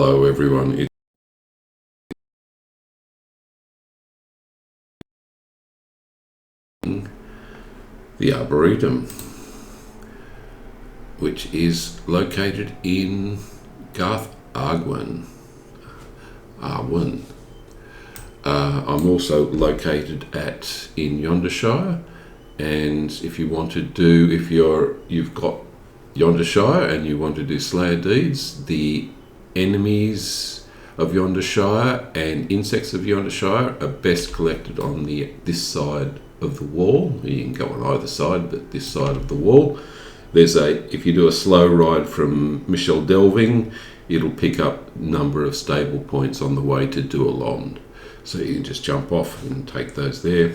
Hello everyone, it's the Arboretum, which is located in Garth Agarwen. I'm also located in Yondershire, and if you want to do, you've got Yondershire and you want to do Slayer deeds, the enemies of Yondershire and insects of Yondershire are best collected on this side of the wall. You can go on either side, but this side of the wall. If you do a slow ride from Michel Delving, it'll pick up a number of stable points on the way to Dualond. So you can just jump off and take those there.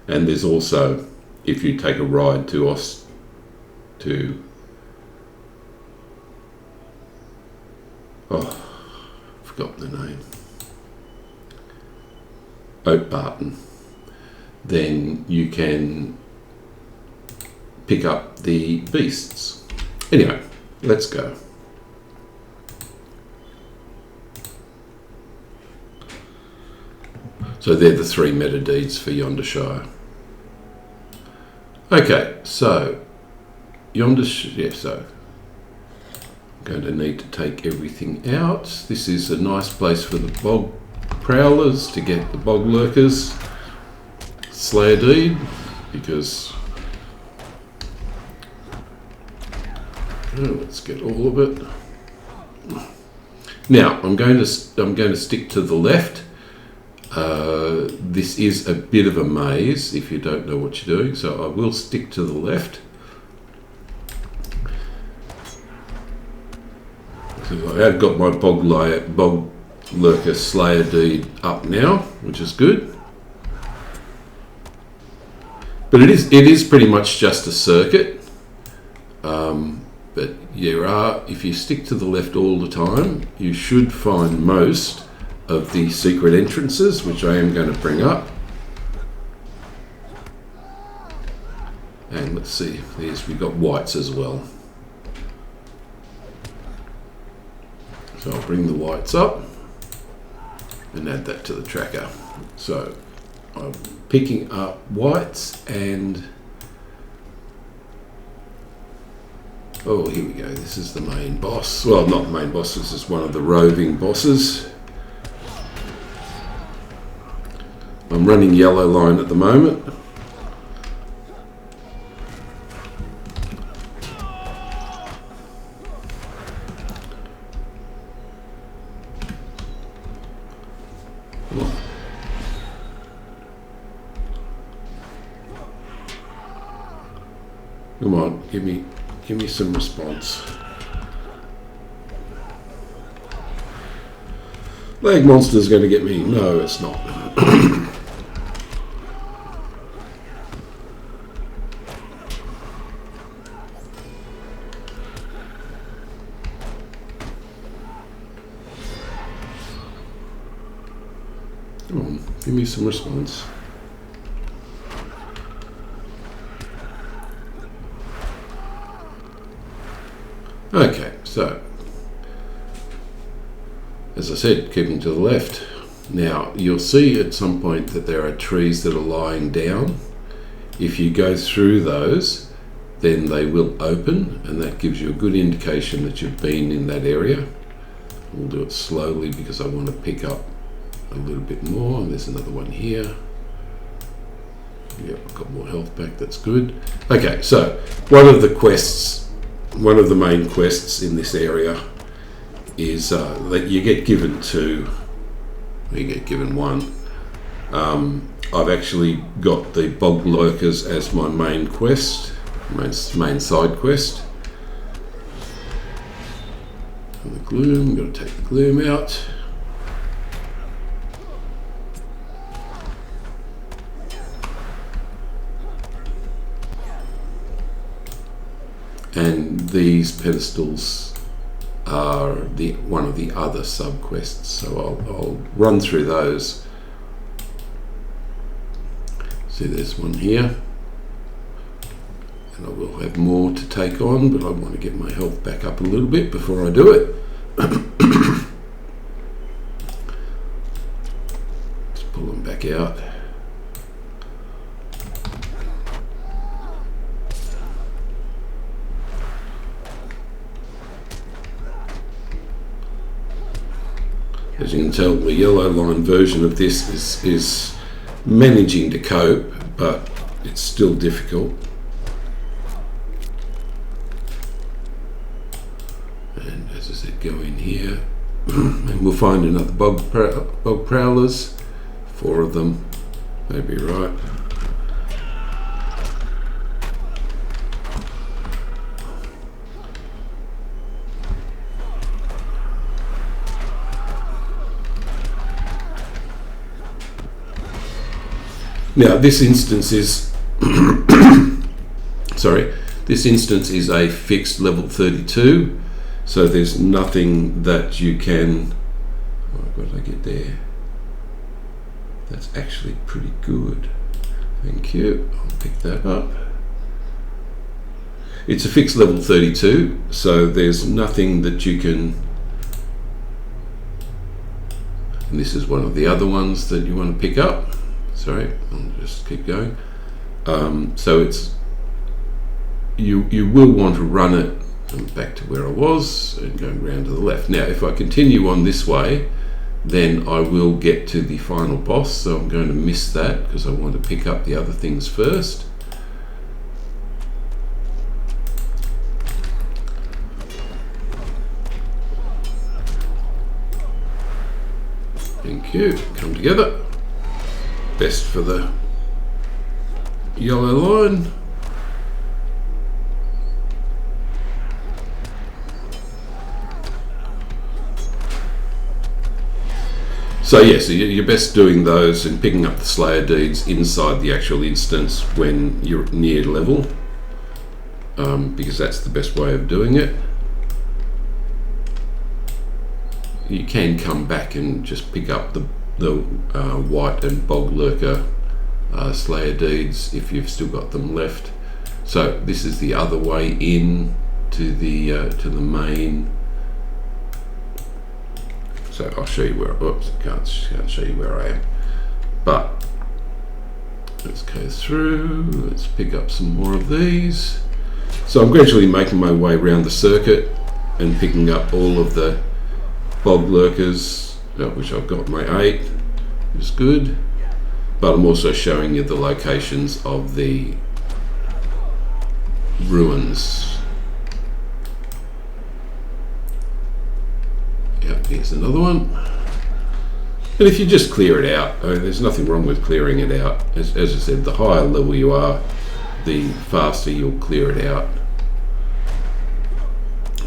And there's also, if you take a ride to forgotten the name, Oakbarton, then you can pick up the beasts. Anyway, let's go. So they're the 3 meta deeds for Yondershire. Okay, so so I'm going to need to take everything out. This is a nice place for the bog prowlers to get the bog lurkers Slayer deed, because let's get all of it. Now I'm going to stick to the left. This is a bit of a maze if you don't know what you're doing, so I will stick to the left. So I have got my bog lurker Slayer deed up now, which is good. But it is pretty much just a circuit. But if you stick to the left all the time, you should find most of the secret entrances, which I am going to bring up. And let's see, we've got whites as well. So I'll bring the whites up and add that to the tracker. So I'm picking up whites and here we go. This is the main boss. Well, not the main boss, this is one of the roving bosses. I'm running yellow line at the moment. Come on, give me some response. Lag monster's going to get me. No, it's not. Come on, give me some response. Okay, so as I said, keeping to the left. Now you'll see at some point that there are trees that are lying down. If you go through those, then they will open, and that gives you a good indication that you've been in that area. We'll do it slowly because I want to pick up a little bit more. And there's another one here. Yep, I've got more health back, that's good. Okay, so one of the main quests in this area is that you get given one. I've actually got the bog lurkers as my main quest, main side quest. And the gloom, got to take the gloom out. And these pedestals are one of the other sub-quests, so I'll run through those. See, there's one here, and I will have more to take on, but I want to get my health back up a little bit before I do it. back out. As you can tell, the yellow line version of this is managing to cope, but it's still difficult. And as I said, go in here and we'll find another bog prowlers. 4 of them, they'd be right. Now this instance is this instance is a fixed level 32, so there's nothing that you can, what did I get there? That's actually pretty good. Thank you. I'll pick that up. It's a fixed level 32, so there's nothing that you can, and this is one of the other ones that you want to pick up. Sorry, I'll just keep going. So it's you will want to run it back to where I was and going round to the left. Now if I continue on this way, then I will get to the final boss, so I'm going to miss that because I want to pick up the other things first. Thank you. Come together. Best for the yellow line. So yes, you're best doing those and picking up the Slayer deeds inside the actual instance when you're near level, because that's the best way of doing it. You can come back and just pick up the white and bog lurker Slayer deeds if you've still got them left. So this is the other way in to the main. So I'll show you where. Oops, I can't show you where I am. But let's go through. Let's pick up some more of these. So I'm gradually making my way around the circuit and picking up all of the bog lurkers, which I've got my 8, which is good. But I'm also showing you the locations of the ruins. Yep, here's another one. And if you just clear it out, there's nothing wrong with clearing it out. As I said, the higher level you are, the faster you'll clear it out.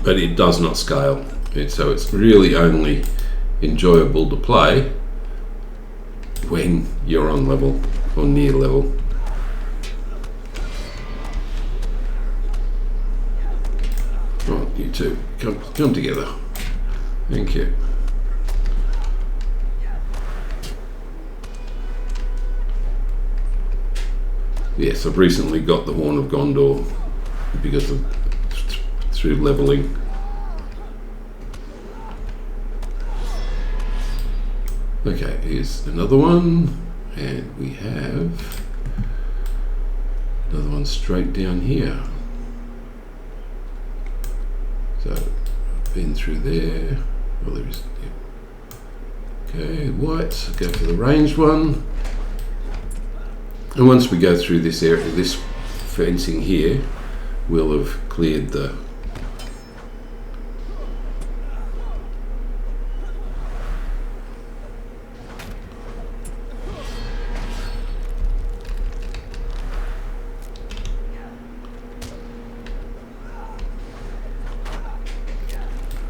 But it does not scale. So it's really only enjoyable to play when you're on level or near level. Right, you two, come together. Thank you. Yes, I've recently got the Horn of Gondor because of through leveling. Okay, here's another one, and we have another one straight down here. So I've been through there. Well, there is. Yeah. Okay, white. Go for the ranged one. And once we go through this area, this fencing here, we'll have cleared the.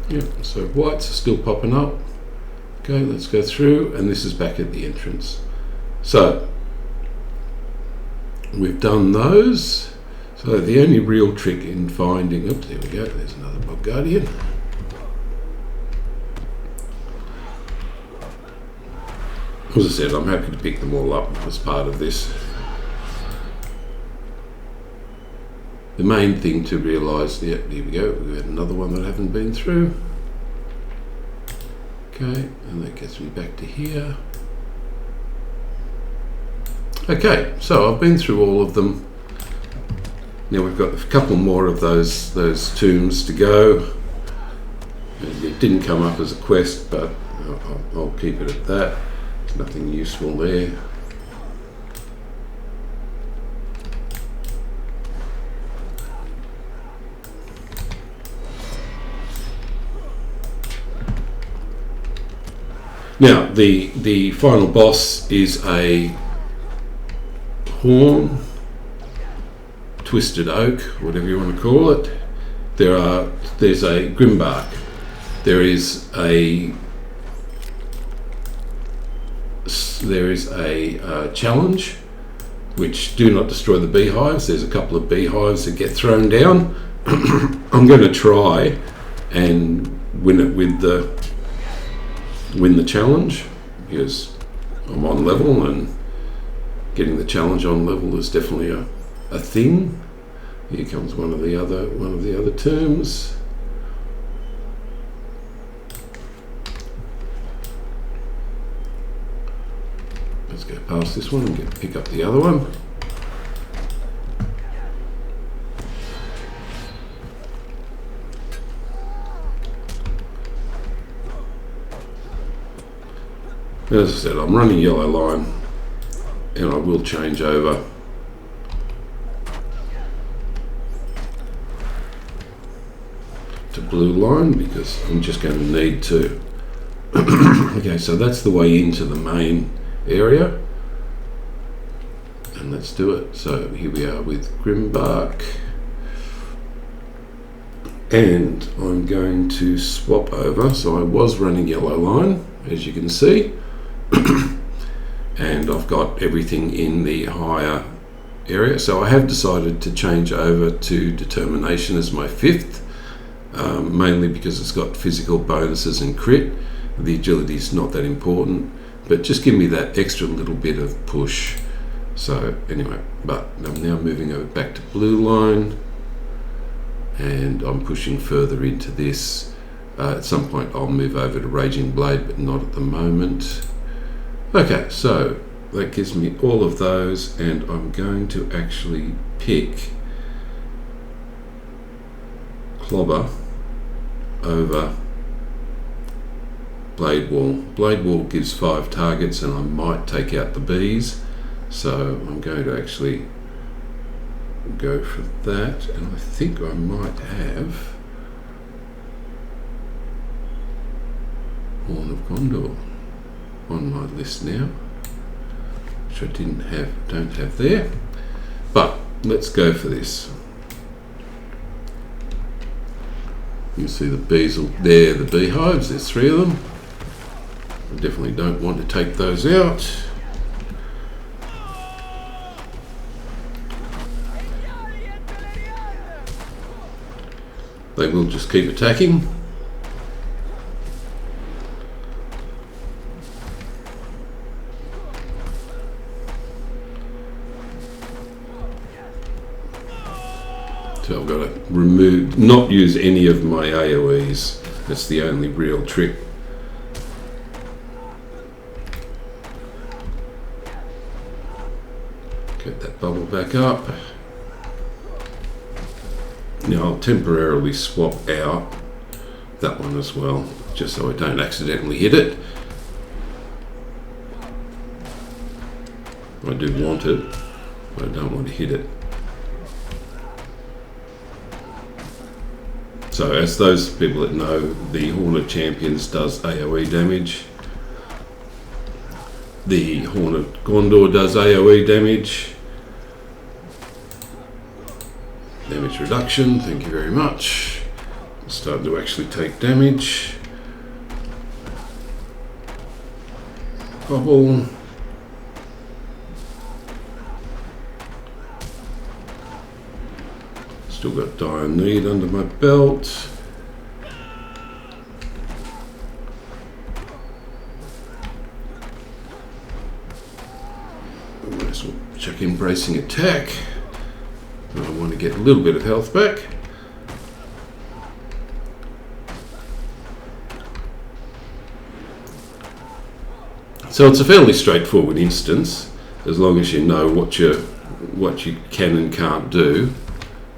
Yep, so whites are still popping up. Okay, let's go through, and this is back at the entrance. So we've done those. So the only real trick in finding, oops, there we go, there's another Bog Guardian. As I said, I'm happy to pick them all up as part of this. The main thing to realise, yep, here we go, we've got another one that I haven't been through. Okay, and that gets me back to here. Okay, so I've been through all of them. Now we've got a couple more of those tombs to go. It didn't come up as a quest, but I'll keep it at that. There's nothing useful there. Now the final boss is a horn, twisted oak, whatever you want to call it. There's a grimbark. There is a challenge, which do not destroy the beehives. There's a couple of beehives that get thrown down. I'm going to try and win it with win the challenge, because I'm on level, and getting the challenge on level is definitely a thing. Here comes one of the other tombs. Let's go past this one and pick up the other one. As I said, I'm running yellow line, and I will change over to blue line because I'm just going to need to. Okay, so that's the way into the main area, and let's do it. So here we are with Grimbark, and I'm going to swap over. So I was running yellow line, as you can see. And I've got everything in the higher area, so I have decided to change over to determination as my 5th, mainly because it's got physical bonuses and crit. The agility is not that important, but just give me that extra little bit of push. So anyway, but I'm now moving over back to blue line, and I'm pushing further into this. At some point I'll move over to Raging Blade, but not at the moment. Okay, so that gives me all of those, and I'm going to actually pick Clobber over Blade Wall. Blade Wall gives 5 targets, and I might take out the bees, so I'm going to actually go for that, and I think I might have Horn of Gondor on my list now, which I don't have there, but let's go for this. You can see the bees there, the beehives, there's 3 of them. I definitely don't want to take those out. They will just keep attacking. So I've got to not use any of my AoEs. That's the only real trick. Get that bubble back up. Now I'll temporarily swap out that one as well, just so I don't accidentally hit it. I do want it, but I don't want to hit it. So as those people that know, the Horn of Champions does AoE damage. The Horn of Gondor does AoE damage. Damage reduction, thank you very much. It's starting to actually take damage. Bubble. Still got Dire Need under my belt. Might as well check in Bracing Attack. I want to get a little bit of health back. So it's a fairly straightforward instance. as long as you know what you can and can't do.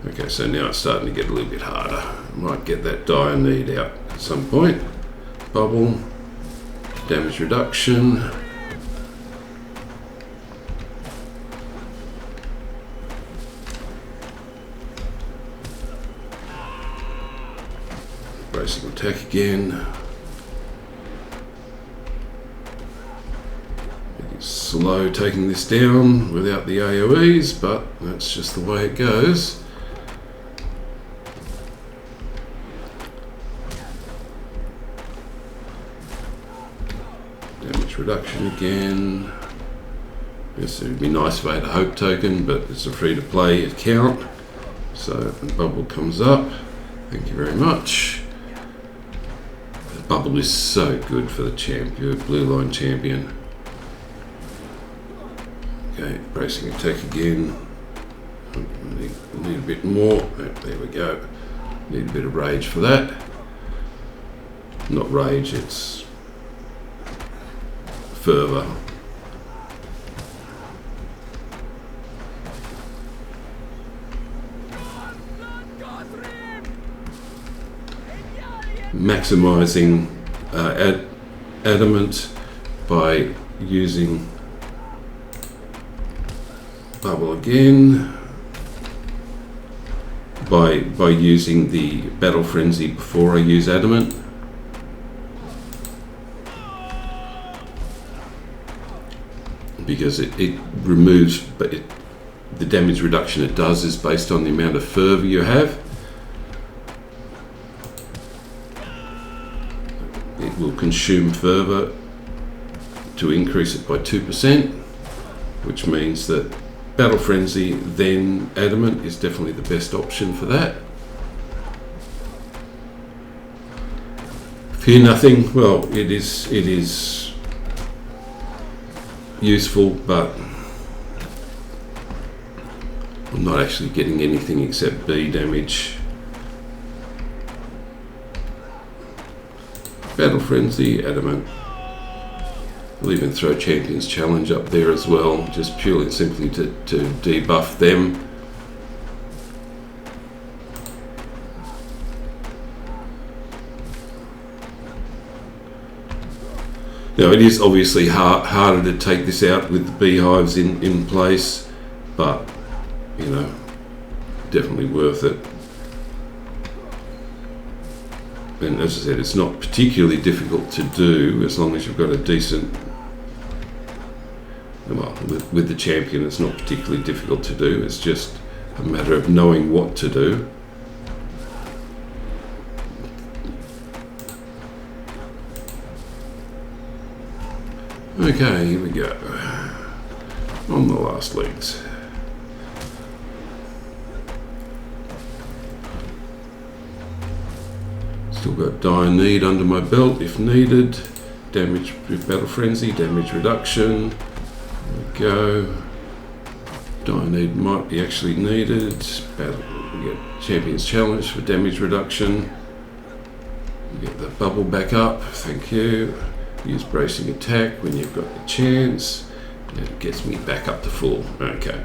Okay, so now it's starting to get a little bit harder. I might get that die and need out at some point. Bubble, damage reduction. Bracing attack again. It's slow taking this down without the AoEs, but that's just the way it goes. Damage reduction again. Yes, it would be nice if I had a hope token, but it's a free-to-play account. So the bubble comes up. Thank you very much. Bubble is so good for the champion, blue line champion. Okay, bracing attack again. Need a bit more. Oh, there we go. Need a bit of rage for that. Not rage, it's fervor. Maximizing adamant by using bubble again, by using the battle frenzy before I use adamant. Because it removes, but the damage reduction it does is based on the amount of fervor you have. It will consume fervor to increase it by 2%, which means that Battle Frenzy, then Adamant is definitely the best option for that. Fear nothing, well, it is useful, but I'm not actually getting anything except B damage. Battle Frenzy, Adamant. We'll even throw Champions Challenge up there as well, just purely and simply to debuff them. Now it is obviously harder to take this out with the beehives in place, but you know, definitely worth it. And as I said, it's not particularly difficult to do as long as you've got a decent, well, with the champion it's not particularly difficult to do, it's just a matter of knowing what to do. Okay, here we go, on the last legs. Still got Die Need under my belt if needed. Damage with Battle Frenzy, damage reduction. There we go. Die Need might be actually needed. We get Champions Challenge for damage reduction. We get the bubble back up, thank you. Use Bracing Attack when you've got the chance. And it gets me back up to full. Okay,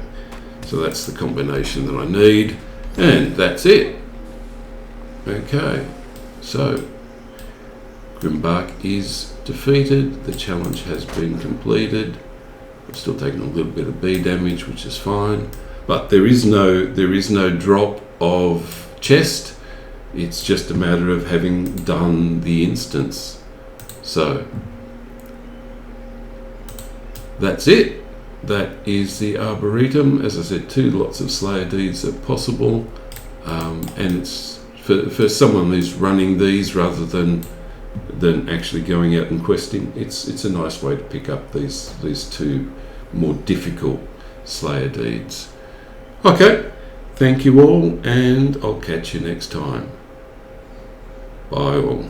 so that's the combination that I need. And that's it. Okay. So, Grimbark is defeated, the challenge has been completed. I've still taken a little bit of B damage, which is fine, but there is no drop of chest. It's just a matter of having done the instance. So, that's it. That is the Arboretum. As I said, 2 lots of Slayer Deeds are possible, and it's for someone who's running these rather than actually going out and questing, it's a nice way to pick up these 2 more difficult Slayer Deeds. Okay, thank you all, and I'll catch you next time. Bye all.